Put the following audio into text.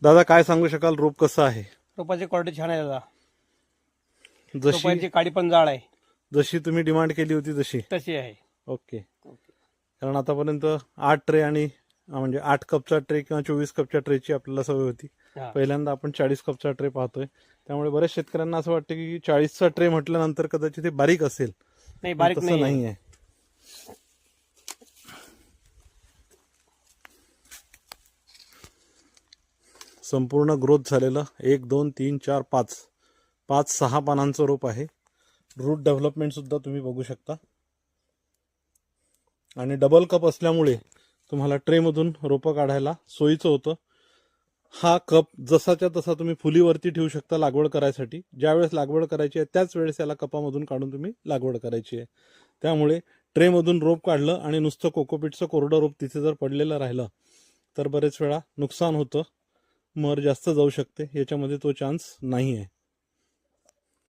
दादा काय सांगू शकाल, रोप कसं आहे? रोपाची क्वालिटी छान आहे दादा. जशी रोपाची काडी पण जाड आहे, जशी तुम्ही डिमांड केली होती तशी? तशी आहे. ओके. कारण आतापर्यंत 8 ट्रे आणि म्हणजे 8 कपचा ट्रे किंवा 24 कपच्या ट्रेची आपल्याला सवय होती. हा. पहिल्यांदा आपण 40 कपचा ट्रे पाहतोय. त्यामुळे बऱ्याच शेतकऱ्यांना असं वाटतं की 40चा ट्रे म्हटल्यानंतर कदाचित ते बारीक असेल. नाही, पण बारीक तसं नाही नाही आहे. संपूर्ण ग्रोथ झालेलं 1 2 3 4 5 6 पानांचं रोप आहे. रूट डेव्हलपमेंट सुद्धा तुम्ही बघू शकता. आणि डबल कप असल्यामुळे तुम्हाला ट्रेमधून रोपं काढायला सोयीचं होतं. हा कप जसाच्या तसा तुम्ही फुलीवरती ठेवू शकता लागवड करायसाठी. ज्यावेळेस लागवड करायची आहे त्याच वेळेस याला कपामधून काढून तुम्ही लागवड करायची आहे. त्यामुळे ट्रेमधून रोप काढलं आणि नुसतं कोकोपीटचं कोरडं रोप तिथे जर पडलेलं राहिलं तर बरेच वेळा नुकसान होतं, मर जास्त जाऊ शकते. याच्यामध्ये तो चान्स नाही आहे.